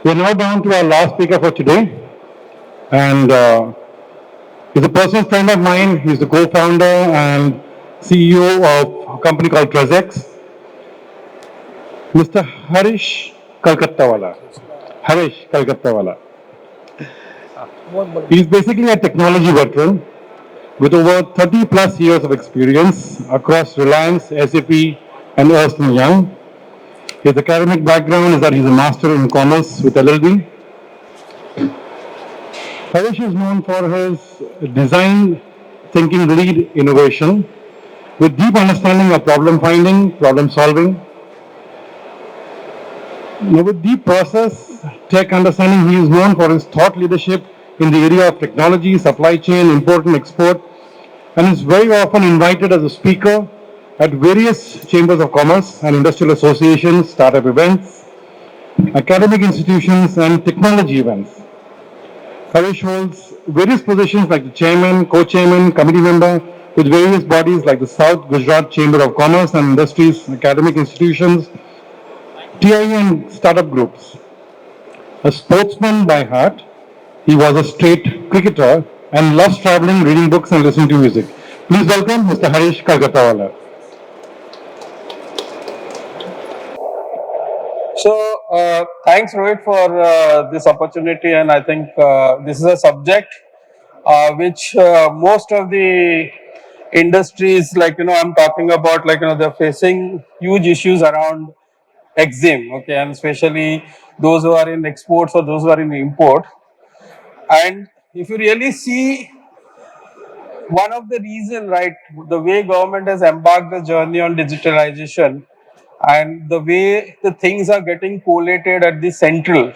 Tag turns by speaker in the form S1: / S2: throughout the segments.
S1: We are now down to our last speaker for today, and he's a personal friend of mine. He's the co-founder and CEO of a company called Trezex, Mr. Harish Kalkattawala. Harish Kalkattawala. He's basically a technology veteran with over 30 plus years of experience across Reliance, SAP, and Ernst Young. His academic background is that he's a master in commerce with LLB. Harish is known for his design thinking lead innovation with deep understanding of problem finding, problem solving. Now, with deep process tech understanding, he is known for his thought leadership in the area of technology, supply chain, import and export, and is very often invited as a speaker at various chambers of commerce and industrial associations, startup events, academic institutions, and technology events. Harish holds various positions like the chairman, co-chairman, committee member with various bodies like the South Gujarat Chamber of Commerce and Industries, academic institutions, TIE and startup groups. A sportsman by heart, he was a straight cricketer and loves traveling, reading books and listening to music. Please welcome Mr. Harish Kalkattawala.
S2: So, thanks, Rohit, for this opportunity. And I think this is a subject which most of the industries, I'm talking about, they're facing huge issues around exim, okay, and especially those who are in exports or those who are in import. And if you really see one of the reason, right, the way government has embarked the journey on digitalization and the way the things are getting collated at the central,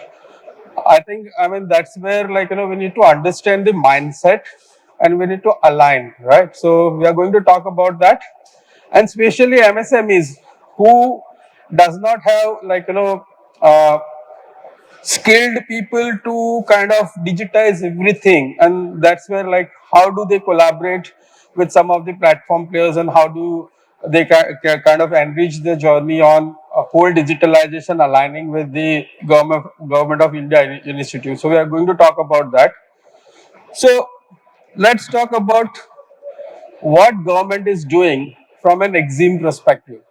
S2: that's where, we need to understand the mindset and we need to align, right? So we are going to talk about that, and especially MSMEs who does not have, uh, skilled people to kind of digitize everything, and that's where, how do they collaborate with some of the platform players, and how do they kind of enrich the journey on a whole digitalization aligning with the government of India initiative. So we are going to talk about that. So let's talk about what government is doing from an exim perspective.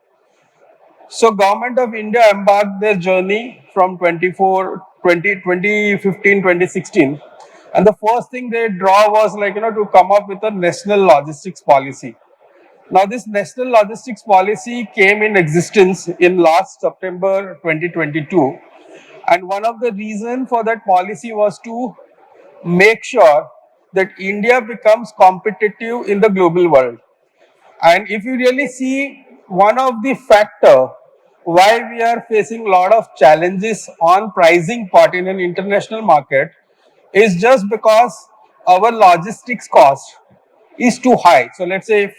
S2: So government of India embarked their journey from 2015, 2016. And the first thing they draw was, to come up with a national logistics policy. Now this national logistics policy came in existence in last September 2022. And one of the reason for that policy was to make sure that India becomes competitive in the global world. And if you really see, one of the factor why we are facing a lot of challenges on pricing part in an international market is just because our logistics cost is too high. So let's say if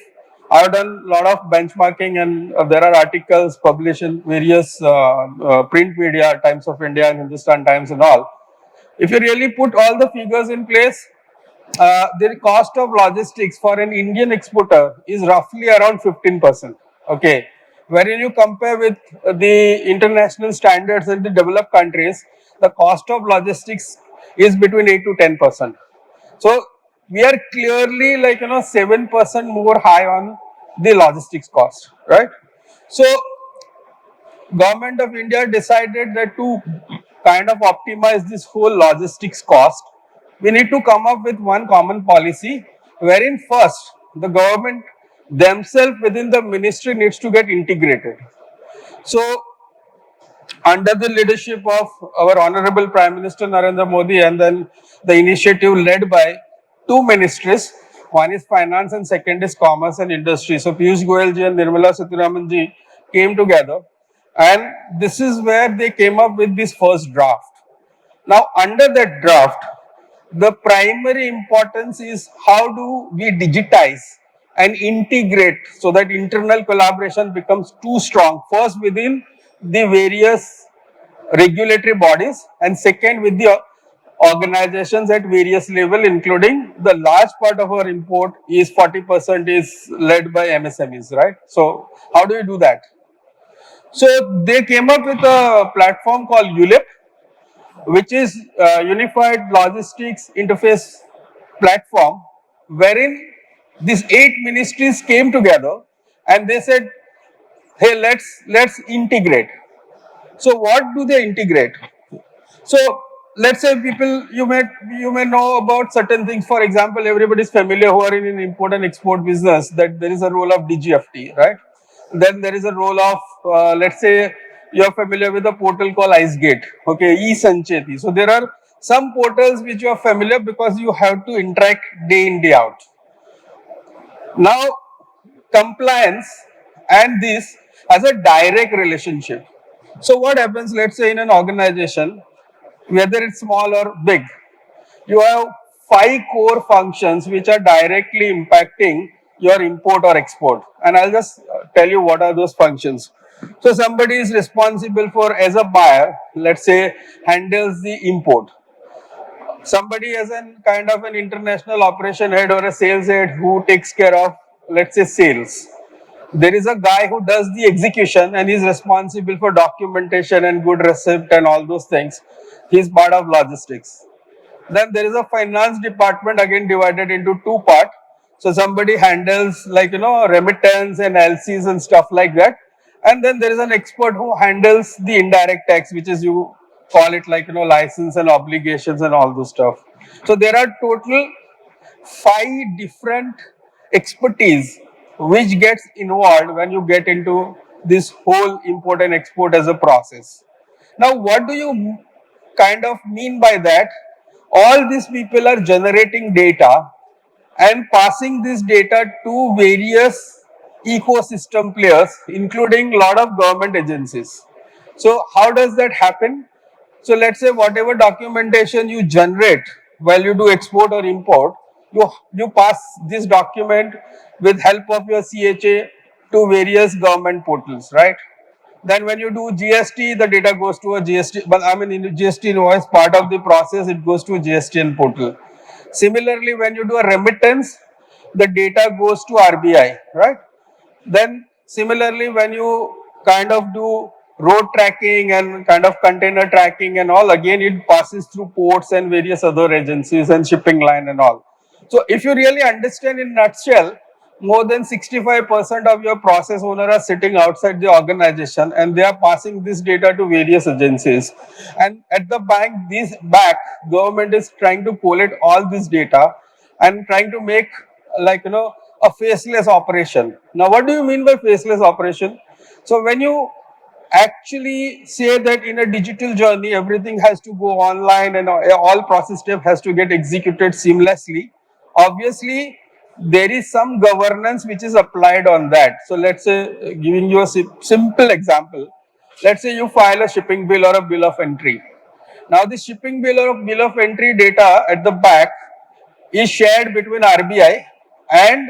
S2: I've done a lot of benchmarking, and there are articles published in various print media, Times of India and Hindustan Times and all. If you really put all the figures in place, the cost of logistics for an Indian exporter is roughly around 15%. Okay, wherein you compare with the international standards in the developed countries, the cost of logistics is between 8 to 10%. So we are clearly 7% more high on the logistics cost, right? So government of India decided that to kind of optimize this whole logistics cost, we need to come up with one common policy wherein first the government themselves within the ministry needs to get integrated. So under the leadership of our Honorable Prime Minister Narendra Modi, and then the initiative led by two ministries, one is finance and second is commerce and industry. So Piyush Goyal ji and Nirmala Sitharaman ji came together, and this is where they came up with this first draft. Now under that draft, the primary importance is how do we digitize and integrate so that internal collaboration becomes too strong, first within the various regulatory bodies, and second with the organizations at various level, including the large part of our import is 40% is led by MSMEs, right? So how do you do that? So they came up with a platform called ULIP, which is unified logistics interface platform, wherein these 8 ministries came together and they said, hey, let's integrate. So what do they integrate? So let's say people, you may know about certain things. For example, everybody is familiar who are in an import and export business that there is a role of DGFT, right? Then there is a role of let's say you are familiar with a portal called IceGate, okay, e-Sancheti. So there are some portals which you are familiar because you have to interact day in day out. Now compliance and this has a direct relationship. So what happens, let's say in an organization, whether it's small or big, you have 5 core functions which are directly impacting your import or export. And I'll just tell you what are those functions. So somebody is responsible for, as a buyer, let's say, handles the import. Somebody as an kind of an international operation head or a sales head who takes care of, let's say, sales. There is a guy who does the execution and is responsible for documentation and good receipt and all those things. He's part of logistics. Then there is a finance department, again divided into 2 parts. So somebody handles, like, remittance and LCs and stuff like that. And then there is an expert who handles the indirect tax, which is, you call it, like, license and obligations and all those stuff. So there are total 5 different expertise which gets involved when you get into this whole import and export as a process. Now, what do you kind of mean by that? All these people are generating data and passing this data to various ecosystem players, including a lot of government agencies. So how does that happen? So let's say whatever documentation you generate while you do export or import, you pass this document with help of your CHA to various government portals, right? Then when you do GST, the data goes to a GST, but I mean in GST invoice, part of the process, it goes to a GSTN portal. Similarly, when you do a remittance, the data goes to RBI, right? Then similarly, when you kind of do road tracking and kind of container tracking and all, again it passes through ports and various other agencies and shipping line and all. So if you really understand in nutshell, more than 65% of your process owner are sitting outside the organization and they are passing this data to various agencies. And at the back, government is trying to collate all this data and trying to make, like, a faceless operation. Now, what do you mean by faceless operation? So when you actually say that in a digital journey, everything has to go online and all process step has to get executed seamlessly, obviously there is some governance which is applied on that. So let's say, giving you a simple example, let's say you file a shipping bill or a bill of entry. Now the shipping bill or bill of entry data at the back is shared between RBI and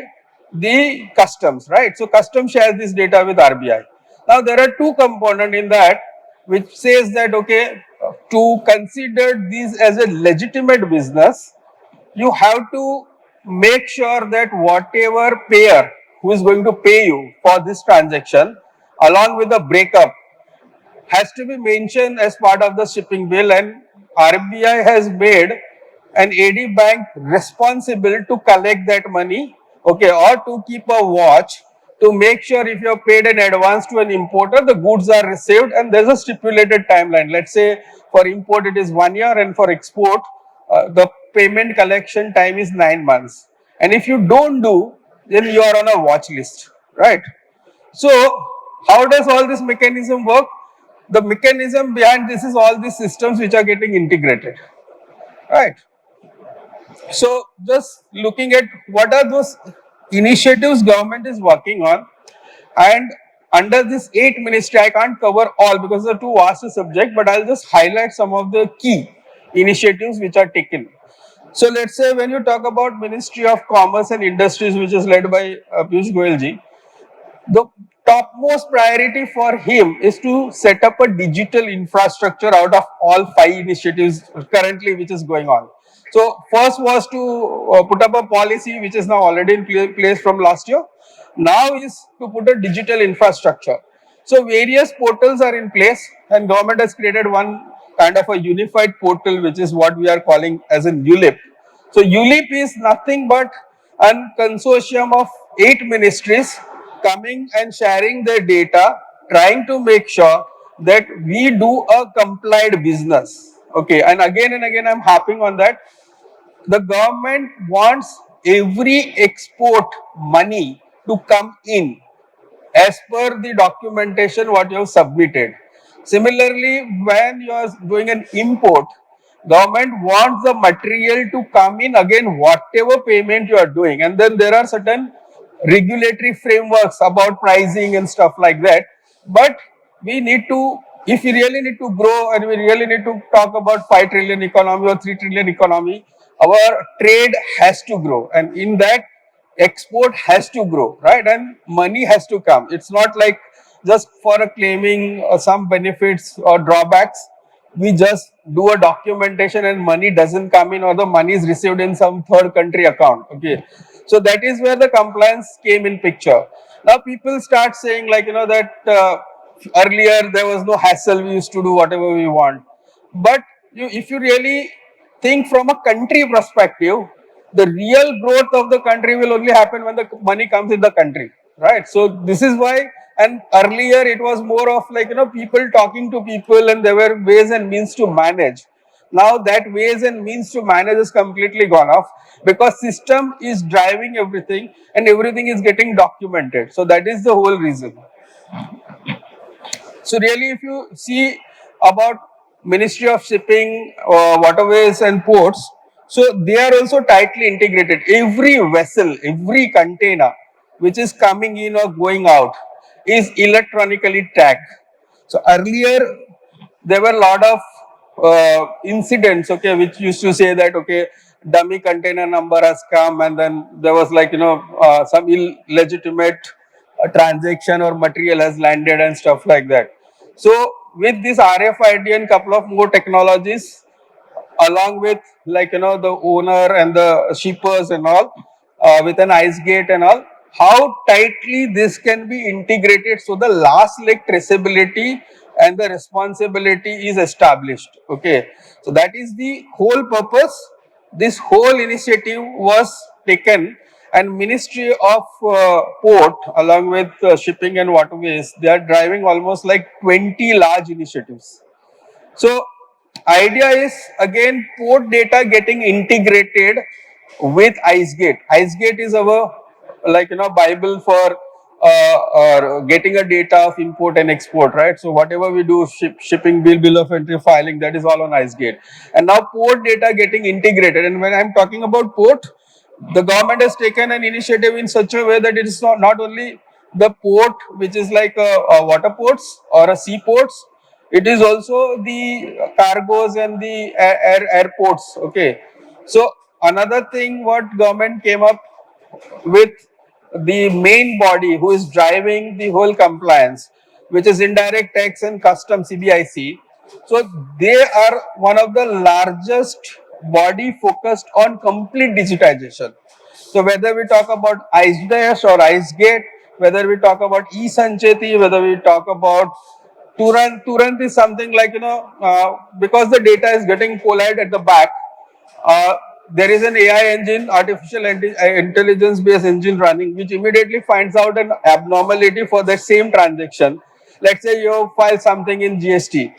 S2: the customs, right? So customs shares this data with RBI. Now there are 2 components in that which says that, okay, to consider this as a legitimate business, you have to make sure that whatever payer who is going to pay you for this transaction, along with the breakup, has to be mentioned as part of the shipping bill, and RBI has made an AD bank responsible to collect that money, okay, or to keep a watch to make sure if you have paid an advance to an importer, the goods are received and there's a stipulated timeline. Let's say for import it is 1 year and for export the payment collection time is 9 months. And if you don't do, then you are on a watch list, right? So, how does all this mechanism work? The mechanism behind this is all these systems which are getting integrated, right? So, just looking at what are those initiatives government is working on, and under this 8 ministry, I can't cover all because they're too vast a subject, but I'll just highlight some of the key initiatives which are taken. So let's say when you talk about Ministry of Commerce and Industries, which is led by Piyush Goyal ji, the topmost priority for him is to set up a digital infrastructure out of all 5 initiatives currently which is going on. So first was to put up a policy which is now already in place from last year. Now is to put a digital infrastructure. So various portals are in place and government has created one kind of a unified portal, which is what we are calling as an ULIP. So ULIP is nothing but a consortium of 8 ministries coming and sharing their data, trying to make sure that we do a complied business. Okay, and again, I'm harping on that. The government wants every export money to come in as per the documentation what you have submitted. Similarly, when you are doing an import, government wants the material to come in again whatever payment you are doing, and then there are certain regulatory frameworks about pricing and stuff like that. But we need to, if we really need to grow and we really need to talk about 5 trillion economy or 3 trillion economy, our trade has to grow, and in that export has to grow, right? And money has to come. It's not like just for a claiming some benefits or drawbacks. We just do a documentation and money doesn't come in, or the money is received in some third country account. Okay, so that is where the compliance came in picture. Now people start saying, like, that earlier there was no hassle, we used to do whatever we want. But if you really think from a country perspective, the real growth of the country will only happen when the money comes in the country, right? So this is why. And earlier it was more of like, people talking to people, and there were ways and means to manage. Now that ways and means to manage is completely gone off, because system is driving everything and everything is getting documented. So that is the whole reason. So really, if you see about Ministry of Shipping, Waterways and Ports, so they are also tightly integrated. Every vessel, every container which is coming in or going out is electronically tagged. So earlier there were a lot of incidents, okay, which used to say that, okay, dummy container number has come, and then there was like, some illegitimate transaction or material has landed and stuff like that. So with this RFID and couple of more technologies, along with, like, the owner and the shippers and all, with an ice gate and all, how tightly this can be integrated, so the last leg traceability and the responsibility is established. Okay, so that is the whole purpose. This whole initiative was taken, and Ministry of Port, along with Shipping and Waterways, they are driving almost like 20 large initiatives. So idea is again port data getting integrated with IceGate. IceGate is our, like, Bible for getting a data of import and export, right? So whatever we do, shipping bill of entry, filing, that is all on IceGate. And now port data getting integrated. And when I'm talking about port, the government has taken an initiative in such a way that it is not only the port which is like a water ports or a sea ports, it is also the cargoes and the airports. Okay, so another thing what government came up with, the main body who is driving the whole compliance, which is indirect tax and custom, CBIC. So they are one of the largest body focused on complete digitization. So whether we talk about IceDash or IceGate, whether we talk about eSancheti, whether we talk about Turant is something like, because the data is getting collated at the back, uh, there is an AI engine, artificial intelligence based engine running, which immediately finds out an abnormality for the same transaction. Let's say you file something in GST,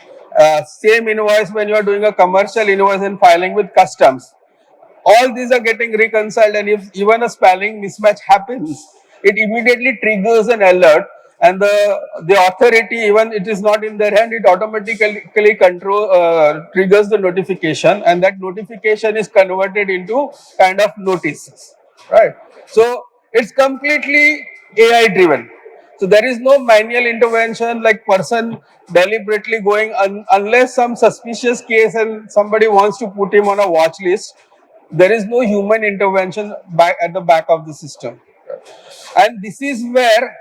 S2: same invoice when you are doing a commercial invoice and filing with customs, all these are getting reconciled, and if even a spelling mismatch happens, it immediately triggers an alert, and the authority, even it is not in their hand, it automatically triggers the notification, and that notification is converted into kind of notices, right? So it's completely AI driven. So there is no manual intervention, like person deliberately going, unless some suspicious case and somebody wants to put him on a watch list. There is no human intervention back at the back of the system. And this is where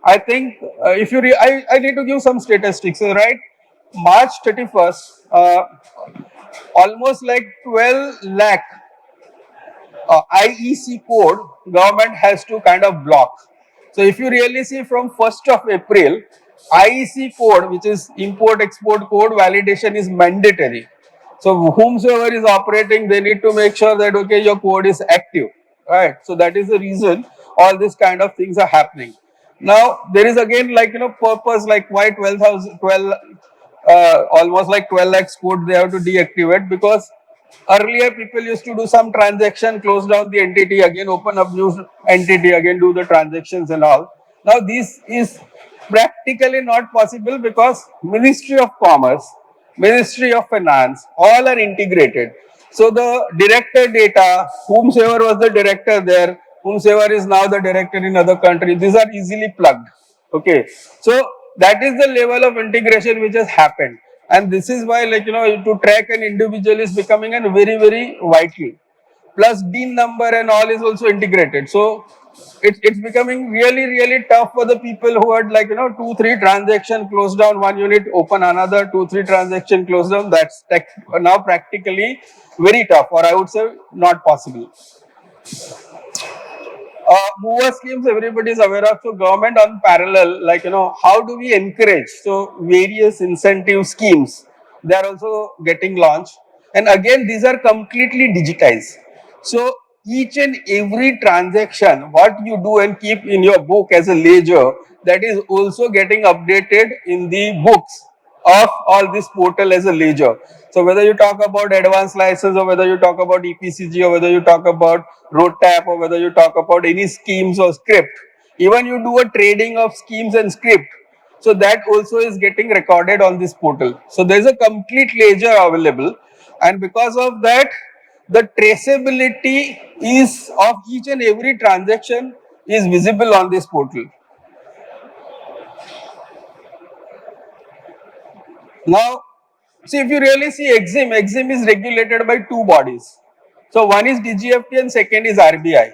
S2: I think, if you I need to give some statistics. So, right, March 31st, almost like 12 lakh IEC code government has to kind of block. So if you really see from 1st of April, IEC code, which is import export code validation, is mandatory. So whomsoever is operating, they need to make sure that okay, your code is active, right? So that is the reason all these kind of things are happening. Now there is again like purpose, like why 12,000 almost like 12 lakhs code they have to deactivate, because earlier people used to do some transaction, close down the entity, again open up new entity, again do the transactions and all. Now this is practically not possible because Ministry of Commerce, Ministry of Finance, all are integrated. So the director data, whomsoever was the director there, whomsoever is now the director in other country, these are easily plugged. Okay, so that is the level of integration which has happened, and this is why, like to track an individual is becoming a very vital. Plus DIN number and all is also integrated. So it's becoming really tough for the people who had like 2-3 transaction close down one unit, open another, 2-3 transaction close down. That's now practically very tough, or I would say not possible. Mover schemes everybody is aware of. So government on parallel, like how do we encourage? So various incentive schemes, they are also getting launched, and again these are completely digitized. So each and every transaction, what you do and keep in your book as a ledger, that is also getting updated in the books of all this portal as a ledger. So whether you talk about advanced license, or whether you talk about EPCG, or whether you talk about road tap, or whether you talk about any schemes or script, even you do a trading of schemes and script, so that also is getting recorded on this portal. So there is a complete ledger available, and because of that, the traceability is of each and every transaction is visible on this portal. Now, see, if you really see EXIM is regulated by two bodies. So one is DGFT and second is RBI.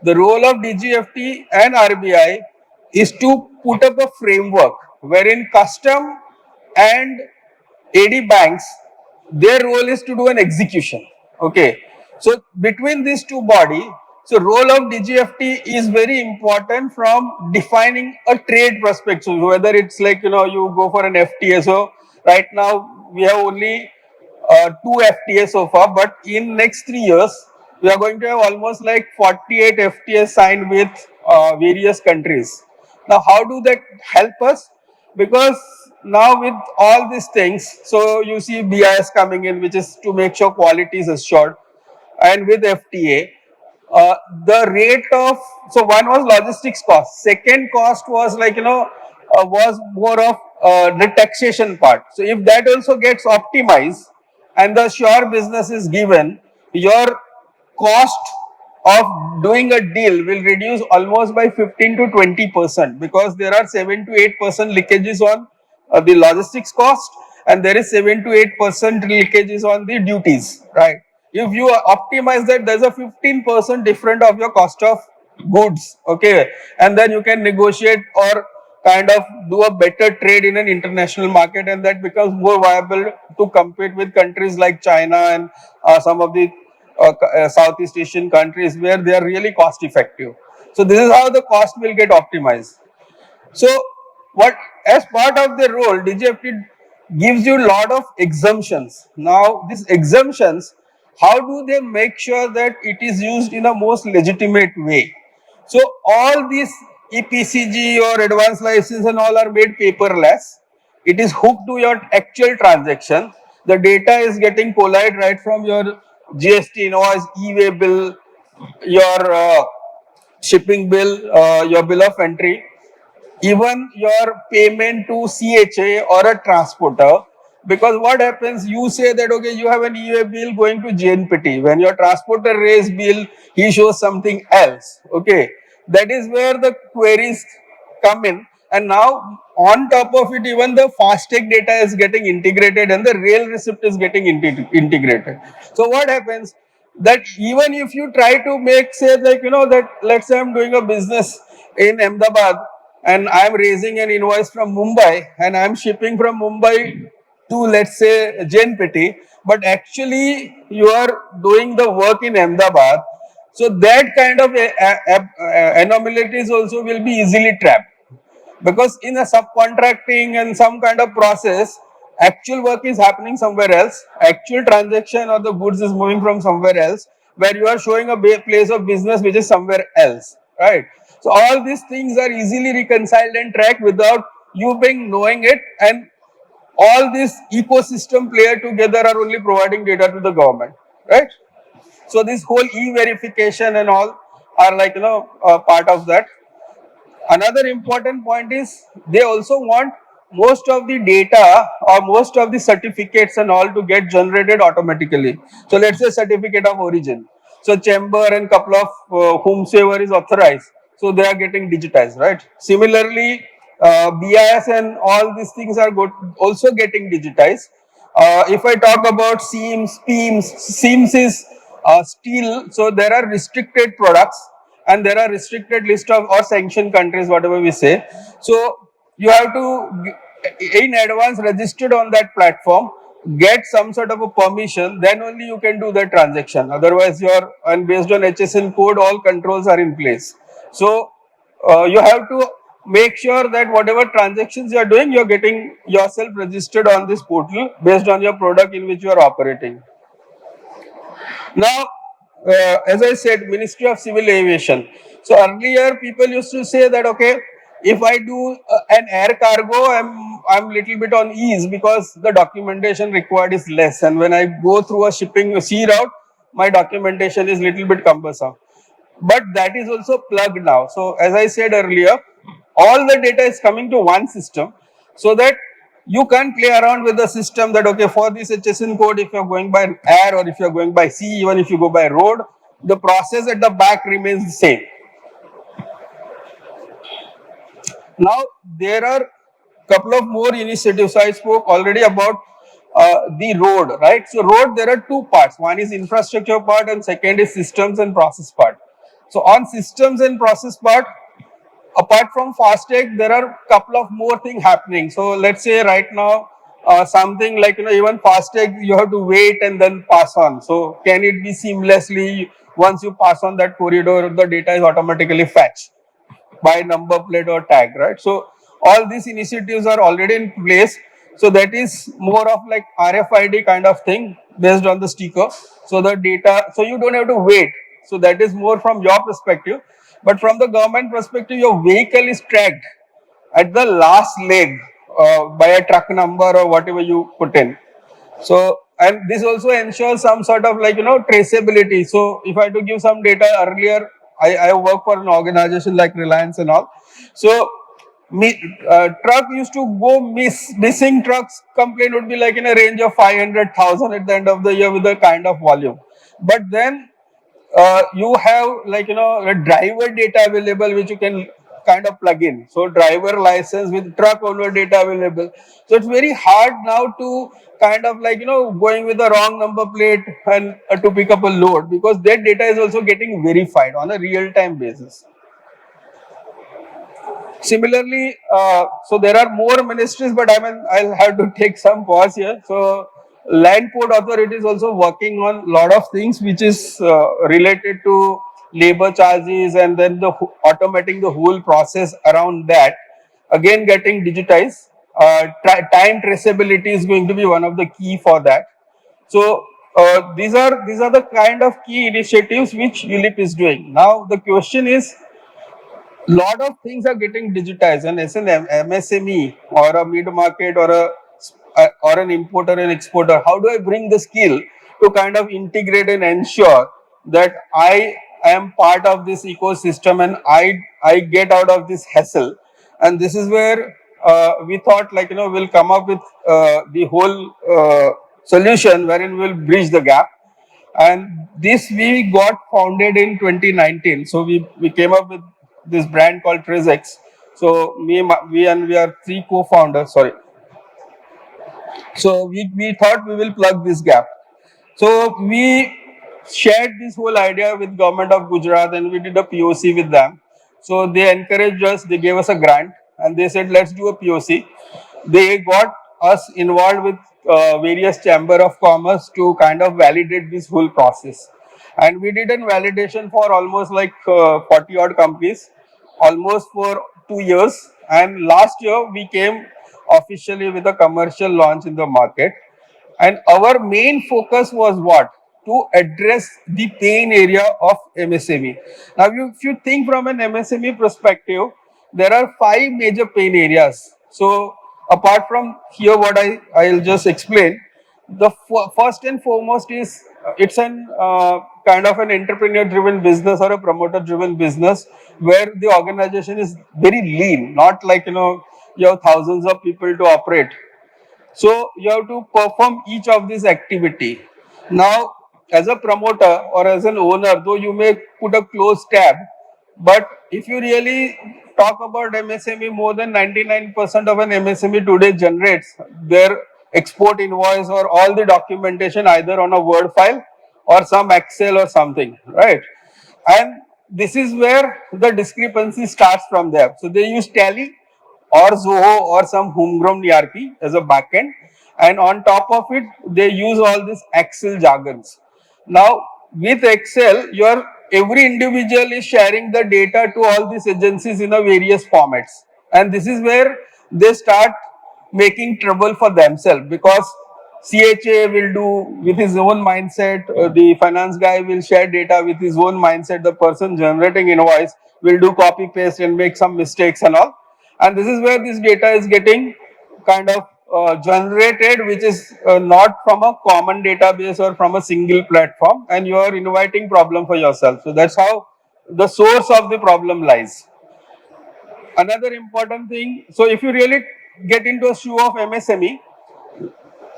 S2: The role of DGFT and RBI is to put up a framework wherein custom and AD banks, their role is to do an execution. Okay. So between these two body, so role of DGFT is very important from defining a trade perspective. So whether it's like you go for an FTA. So right now we have only two FTAs so far, but in next 3 years we are going to have almost like 48 FTAs signed with various countries. Now, how do that help us? Because now with all these things, so you see BIS coming in, which is to make sure quality is assured, and with FTA, the rate of, so one was logistics cost, second cost was like was more of the taxation part. So if that also gets optimized and the sure business is given, your cost of doing a deal will reduce almost by 15 to 20%, because there are 7 to 8% leakages on the logistics cost, and there is 7 to 8% leakages on the duties, right? If you optimize that, there's a 15% difference of your cost of goods, okay, and then you can negotiate or kind of do a better trade in an international market, and that becomes more viable to compete with countries like China and some of the Southeast Asian countries where they are really cost effective. So this is how the cost will get optimized. So what, as part of the role, DGFT gives you a lot of exemptions. Now these exemptions, how do they make sure that it is used in a most legitimate way? So all these EPCG or advanced license and all are made paperless. It is hooked to your actual transaction. The data is getting collated right from your GST invoice, e-way bill, your shipping bill, your bill of entry, even your payment to CHA or a transporter. Because what happens, you say that okay, you have an EA bill going to JNPT. When your transporter raise bill, he shows something else. Okay, that is where the queries come in. And now on top of it, even the FASTag data is getting integrated and the rail receipt is getting integrated. So what happens, that even if you try to make, say like that, let's say I'm doing a business in Ahmedabad and I'm raising an invoice from Mumbai and I'm shipping from Mumbai to, let's say, JNPT, but actually you are doing the work in Ahmedabad. So that kind of anomalies also will be easily trapped. because in a subcontracting and some kind of process, actual work is happening somewhere else, actual transaction or the goods is moving from somewhere else, where you are showing a place of business which is somewhere else, right? So all these things are easily reconciled and tracked without you being knowing it, and all these ecosystem player together are only providing data to the government, right? So this whole e-verification and all are like part of that. Another important point is they also want most of the data or most of the certificates and all to get generated automatically. So let's say certificate of origin. So chamber and couple of whomsoever is authorized, so they are getting digitized, right? Similarly, BIS and all these things are also getting digitized. If I talk about SIEMs, PIMS, SIEMs is steel, so there are restricted products and there are restricted list of or sanctioned countries, whatever we say. So you have to in advance registered on that platform, get some sort of a permission, then only you can do that transaction. Otherwise, you're and based on HSN code, all controls are in place. So you have to make sure that whatever transactions you are doing, you are getting yourself registered on this portal based on your product in which you are operating. Now, as I said, Ministry of Civil Aviation. So earlier, people used to say that okay, if I do an air cargo, I'm little bit on ease because the documentation required is less, and when I go through a shipping sea route, my documentation is little bit cumbersome. But that is also plugged now. So as I said earlier, all the data is coming to one system, so that you can't play around with the system that okay, for this HSN code, if you're going by air or if you're going by sea, even if you go by road, the process at the back remains the same. Now there are couple of more initiatives. I spoke already about the road, right? So road, there are two parts. One is infrastructure part and second is systems and process part. So on systems and process part, apart from FASTag, there are couple of more things happening. So let's say right now, something like even FASTag, you have to wait and then pass on. So can it be seamlessly once you pass on that corridor, the data is automatically fetched by number plate or tag, right? So all these initiatives are already in place. So that is more of like RFID kind of thing based on the sticker. So the data, so you don't have to wait. So that is more from your perspective. But from the government perspective, your vehicle is tracked at the last leg by a truck number or whatever you put in. So, and this also ensures some sort of like, traceability. So, if I had to give some data earlier, I work for an organization like Reliance and all. So, truck used to go missing trucks complaint would be like in a range of 500,000 at the end of the year with the kind of volume. But then you have like a driver data available which you can kind of plug in. So driver license with truck owner data available. So it's very hard now to kind of like going with the wrong number plate and to pick up a load, because that data is also getting verified on a real time basis. Similarly, so there are more ministries, but I mean, I'll have to take some pause here. So, Land Port Authority is also working on a lot of things which is related to labor charges, and then the automating the whole process around that. Again, getting digitized. Time traceability is going to be one of the key for that. So these are the kind of key initiatives which ULIP is doing. Now the question is, lot of things are getting digitized, and as an MSME or a mid market or or an importer and exporter, how do I bring the skill to kind of integrate and ensure that I am part of this ecosystem and I get out of this hassle? And this is where we thought like we'll come up with the whole solution wherein we'll bridge the gap. And this we got founded in 2019. So we came up with this brand called Trizex. So we are three co-founders. Sorry. So we thought we will plug this gap. So we shared this whole idea with government of Gujarat, and we did a POC with them. So they encouraged us, they gave us a grant, and they said let's do a POC. They got us involved with various chamber of commerce to kind of validate this whole process. And we did a validation for almost like 40 odd companies, almost for 2 years. And last year we came officially with a commercial launch in the market. And our main focus was what? To address the pain area of MSME. Now, if you think from an MSME perspective, there are five major pain areas. So, apart from here, what I'll just explain. The first and foremost is it's an kind of an entrepreneur-driven business or a promoter-driven business where the organization is very lean, not like you have thousands of people to operate. So you have to perform each of these activity. Now, as a promoter or as an owner, though you may put a close tab, but if you really talk about MSME, more than 99% of an MSME today generates their export invoice or all the documentation either on a Word file or some Excel or something, right? And this is where the discrepancy starts from there. So they use Tally or Zoho or some homegrown ERP as a backend, and on top of it, they use all these Excel jargons. Now, with Excel, your every individual is sharing the data to all these agencies in a various formats, and this is where they start making trouble for themselves because CHA will do with his own mindset, the finance guy will share data with his own mindset, the person generating invoice will do copy paste and make some mistakes and all. And this is where this data is getting kind of generated, which is not from a common database or from a single platform, and you are inviting problem for yourself. So that's how the source of the problem lies. Another important thing, so if you really get into a shoe of MSME,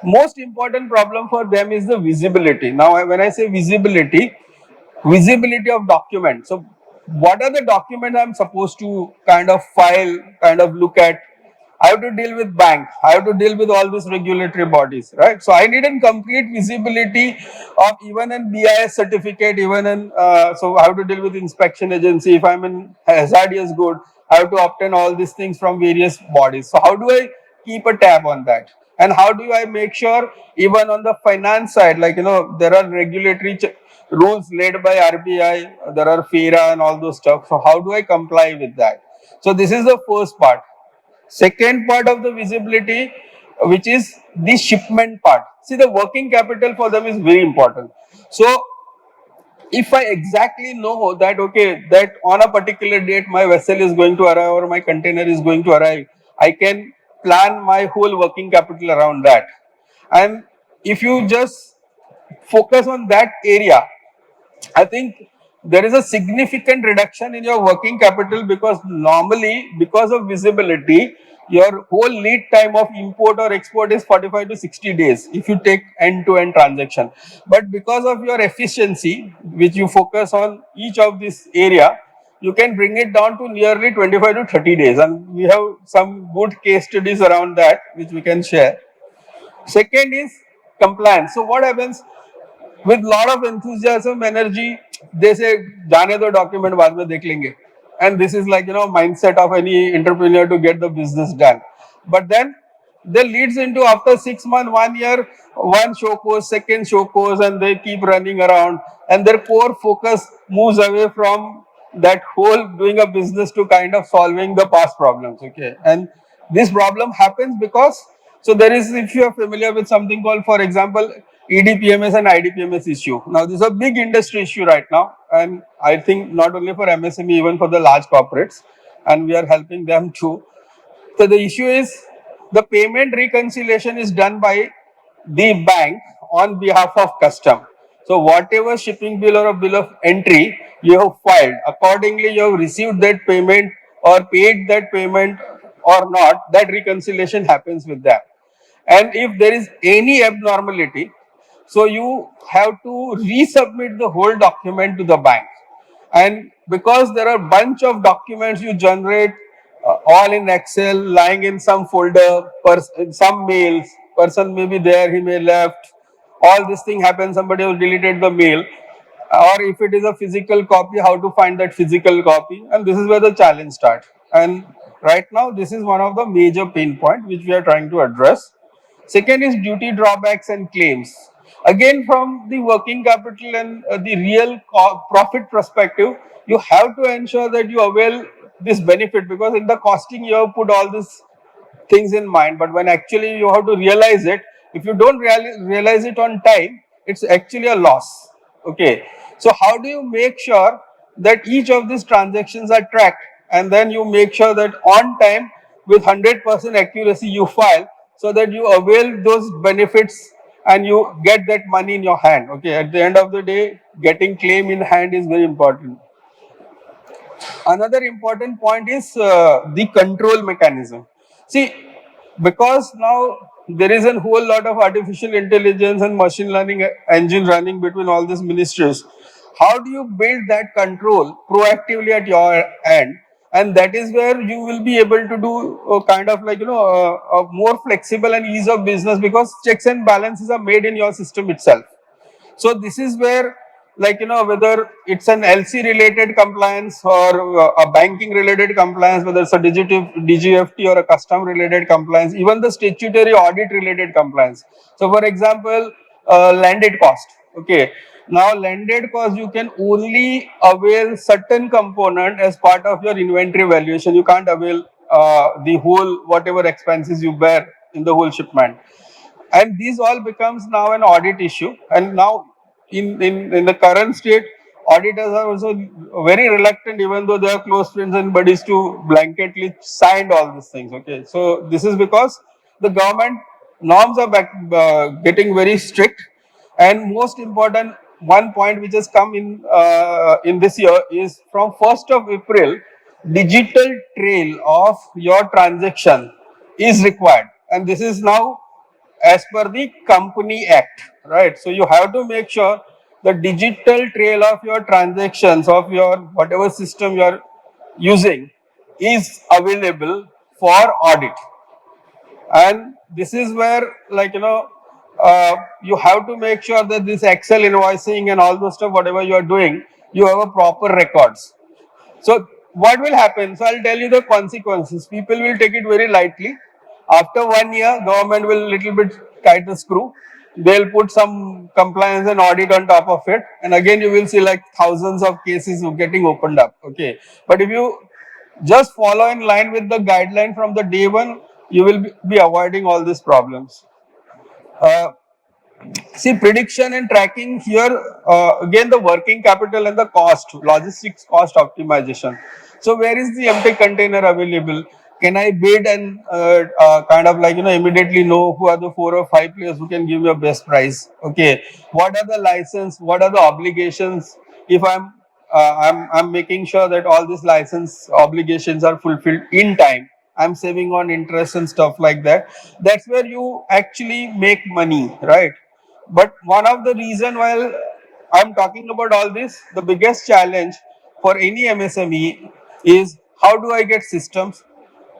S2: most important problem for them is the visibility. Now, when I say visibility, visibility of document. So, what are the documents I'm supposed to kind of file, kind of look at? I have to deal with bank. I have to deal with all these regulatory bodies, right? So I need a complete visibility of even an BIS certificate, even an so I have to deal with inspection agency. If I'm in hazardous good, I have to obtain all these things from various bodies. So how do I keep a tab on that? And how do I make sure even on the finance side, like there are regulatory rules led by RBI, there are FIRA and all those stuff. So how do I comply with that? So this is the first part. Second part of the visibility, which is the shipment part. See, the working capital for them is very important. So if I exactly know that, okay, that on a particular date my vessel is going to arrive or my container is going to arrive, I can plan my whole working capital around that. And if you just focus on that area, I think there is a significant reduction in your working capital because normally, because of visibility, your whole lead time of import or export is 45 to 60 days if you take end-to-end transaction. But because of your efficiency, which you focus on each of this area, you can bring it down to nearly 25 to 30 days. And we have some good case studies around that, which we can share. Second is compliance. So what happens? With lot of enthusiasm, energy, they say, "जाने दो document बाद में देख लेंगे." And this is like mindset of any entrepreneur to get the business done. But then they leads into after 6 months, 1 year, one show course, second show course, and they keep running around, and their core focus moves away from that whole doing a business to kind of solving the past problems. Okay, and this problem happens because so there is, if you are familiar with something called, for example, EDPMS and IDPMS issue. Now, this is a big industry issue right now, and I think not only for MSME, even for the large corporates, and we are helping them too. So the issue is the payment reconciliation is done by the bank on behalf of custom. So whatever shipping bill or a bill of entry you have filed, accordingly you have received that payment or paid that payment or not, that reconciliation happens with that. And if there is any abnormality, so you have to resubmit the whole document to the bank. And because there are bunch of documents you generate all in Excel, lying in some folder, some mails, person may be there, he may left, all this thing happens, somebody has deleted the mail, or if it is a physical copy, how to find that physical copy, and this is where the challenge starts. And right now, this is one of the major pain points which we are trying to address. Second is duty drawbacks and claims. Again, from the working capital and the real profit perspective, you have to ensure that you avail this benefit, because in the costing you have put all these things in mind, but when actually you have to realize it, if you don't realize it on time, it's actually a loss. Okay, so how do you make sure that each of these transactions are tracked, and then you make sure that on time with 100% accuracy you file, so that you avail those benefits and you get that money in your hand. Okay, at the end of the day, getting claim in hand is very important. Another important point is the control mechanism. See, because now there is a whole lot of artificial intelligence and machine learning engine running between all these ministries, how do you build that control proactively at your end? And that is where you will be able to do kind of like, a more flexible and ease of business, because checks and balances are made in your system itself. So this is where, like, whether it's an LC related compliance or a banking related compliance, whether it's a DGFT or a custom related compliance, even the statutory audit related compliance. So for example, landed cost. Okay. Now landed cost, you can only avail certain component as part of your inventory valuation. You can't avail the whole whatever expenses you bear in the whole shipment, and these all becomes now an audit issue. And now in the current state, auditors are also very reluctant, even though they are close friends and buddies, to blanketly sign all these things. Okay, so this is because the government norms are getting very strict. And most important one point which has come in this year is from 1st of April, digital trail of your transaction is required, and this is now as per the Company Act, right? So you have to make sure the digital trail of your transactions of your whatever system you are using is available for audit. And this is where, like, you have to make sure that this Excel invoicing and all those stuff, whatever you are doing, you have a proper records. So what will happen? So I'll tell you the consequences. People will take it very lightly. After 1 year, government will little bit tight the screw. They'll put some compliance and audit on top of it, and again you will see like thousands of cases getting opened up. Okay, but if you just follow in line with the guideline from the day one, you will be avoiding all these problems. Uh, See, prediction and tracking here, again the working capital and the cost, logistics cost optimization. So where is the empty container available? Can I bid and kind of like, immediately know who are the 4 or 5 players who can give me a best price? Okay, what are the license? What are the obligations? If I'm making sure that all these license obligations are fulfilled in time. I'm saving on interest and stuff like that. That's where you actually make money, right? But one of the reason while I'm talking about all this, the biggest challenge for any MSME is how do I get systems?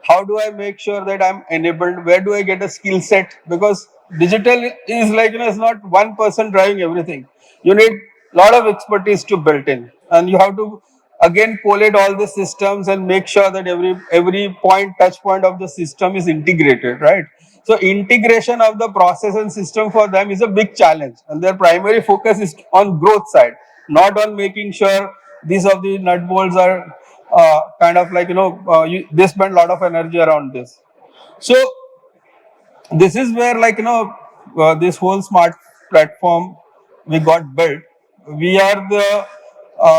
S2: How do I make sure that I'm enabled? Where do I get a skill set? Because digital is like, it's not one person driving everything. You need a lot of expertise to build in, and you have to again collate all the systems and make sure that every touch point of the system is integrated, right? So integration of the process and system for them is a big challenge, and their primary focus is on growth side, not on making sure these of the nut bolts are kind of like, they spend a lot of energy around this. So this is where, like, this whole smart platform we got built. We are the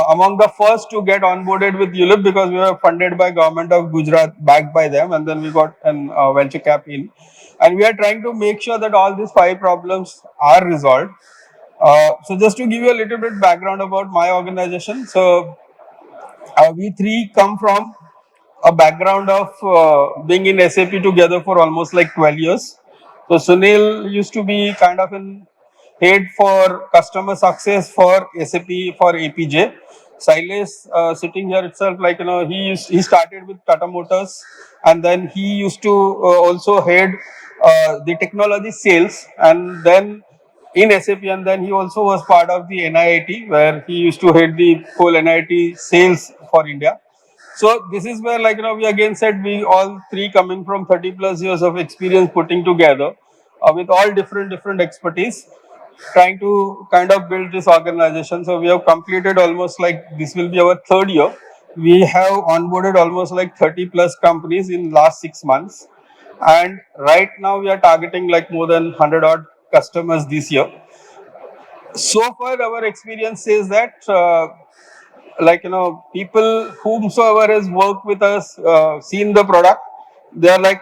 S2: among the first to get onboarded with ULIP, because we were funded by government of Gujarat, backed by them, and then we got an venture cap in, and we are trying to make sure that all these 5 problems are resolved. So just to give you a little bit background about my organization, so we three come from a background of being in SAP together for almost like 12 years. So Sunil used to be kind of in head for customer success for SAP for APJ. Silas sitting here itself, like, he started with Tata Motors, and then he used to also head the technology sales, and then in SAP, and then he also was part of the NIIT, where he used to head the whole NIIT sales for India. So this is where, like, we again said, we all three coming from 30 plus years of experience putting together with all different expertise, trying to kind of build this organization. So we have completed almost, like, this will be our 3rd year. we have onboarded almost like 30 plus companies in last 6 months, and right now we are targeting like more than 100 odd customers this year. So far our experience says that people whomsoever has worked with us, seen the product, they are like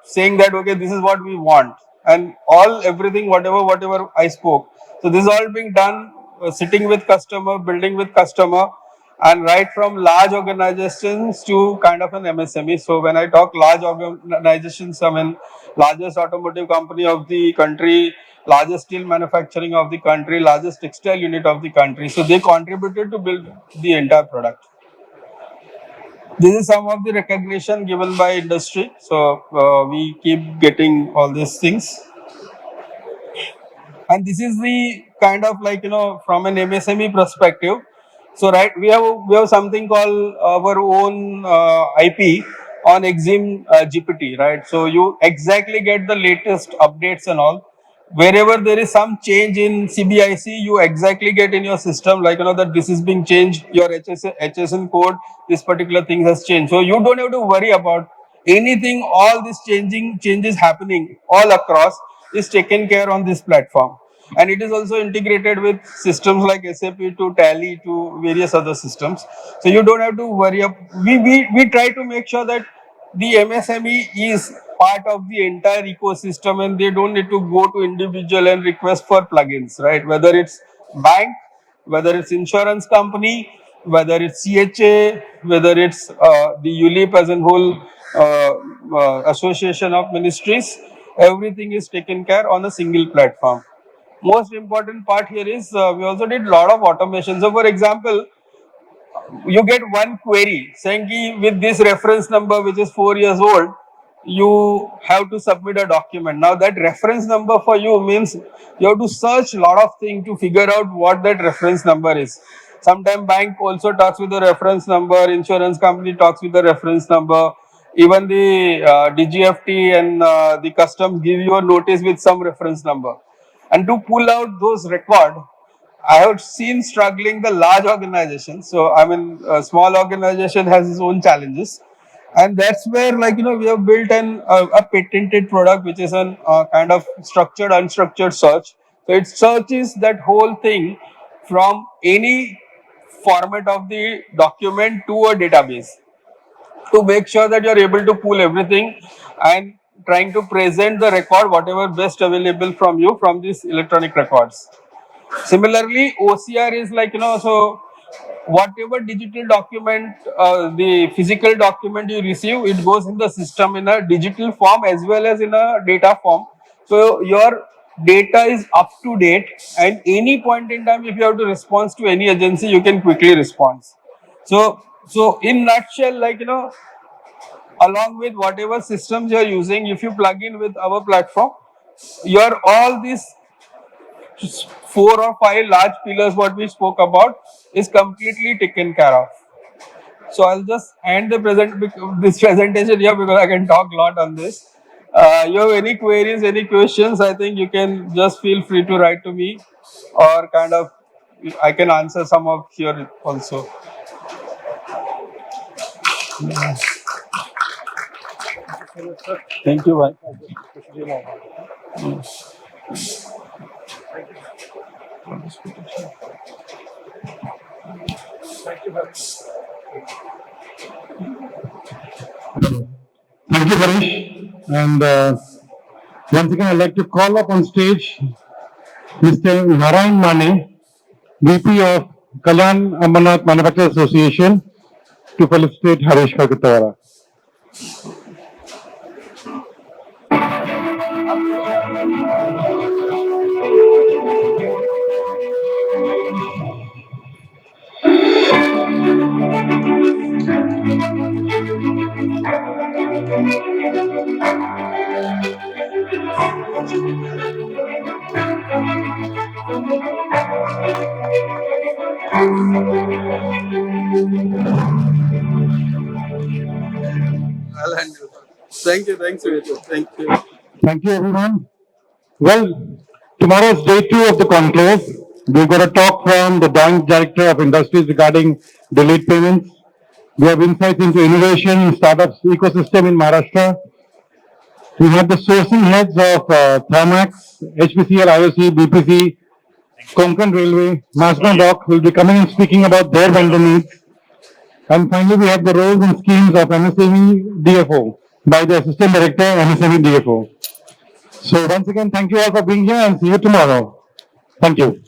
S2: saying that okay, this is what we want, and all everything whatever I spoke. So this is all being done, sitting with customer, building with customer, and right from large organizations to kind of an MSME. So when I talk large organizations, I mean largest automotive company of the country, largest steel manufacturing of the country, largest textile unit of the country. So they contributed to build the entire product. This is some of the recognition given by industry. So we keep getting all these things. And this is the kind of like from an MSME perspective. So right, we have something called our own IP on Exim GPT, right? So you exactly get the latest updates and all. Wherever there is some change in CBIC, you exactly get in your system like that this is being changed. Your HSN code, this particular thing has changed. So you don't have to worry about anything. All this changes happening all across is taken care on this platform, and it is also integrated with systems like SAP to Tally to various other systems. So you don't have to worry. We try to make sure that the MSME is part of the entire ecosystem, and they don't need to go to individual and request for plugins, right? Whether it's bank, whether it's insurance company, whether it's CHA, whether it's the ULIP as a whole association of ministries, everything is taken care on a single platform. Most important part here is we also did a lot of automation. So for example, you get one query saying ki with this reference number which is 4 years old, you have to submit a document. Now that reference number for you means you have to search a lot of things to figure out what that reference number is. Sometimes bank also talks with the reference number, insurance company talks with the reference number, even the DGFT and the customs give you a notice with some reference number. And to pull out those record, I have seen struggling the large organizations. So I mean, a small organization has its own challenges, and that's where we have built a patented product which is an kind of structured unstructured search. So it searches that whole thing from any format of the document to a database to make sure that you are able to pull everything and trying to present the record whatever best available from you from these electronic records. Similarly, OCR is so whatever digital document, the physical document you receive, it goes in the system in a digital form as well as in a data form. So your data is up to date, and any point in time, if you have to respond to any agency, you can quickly respond. So in nutshell, along with whatever systems you are using, if you plug in with our platform, your all these 4 or 5 large pillars what we spoke about is completely taken care of. So I'll just end this presentation here because I can talk a lot on this. You have any queries, any questions? I think you can just feel free to write to me, or kind of I can answer some of here also. Thank you, bhai.
S1: Thank you, Harish. And once again, I'd like to call up on stage Mr. Narayan Mane, VP of Kalyan Amarnath Manufacturers Association, to felicitate Harish Kakatawara.
S2: I'll hand you. Thank you, thanks, Vivek. Thank you.
S1: Thank you, everyone. Well, tomorrow is day 2 of the conclave. We're going to talk from the Joint Director of Industries regarding delayed payments. We have insights into innovation, startups ecosystem in Maharashtra. We have the sourcing heads of Thermax, HPCL, IOC, BPC, Konkan Railway, Masna Dock will be coming and speaking about their vendor needs. And finally, we have the roles and schemes of MSME DFO by the Assistant Director, MSME DFO. So once again, thank you all for being here and see you tomorrow. Thank you.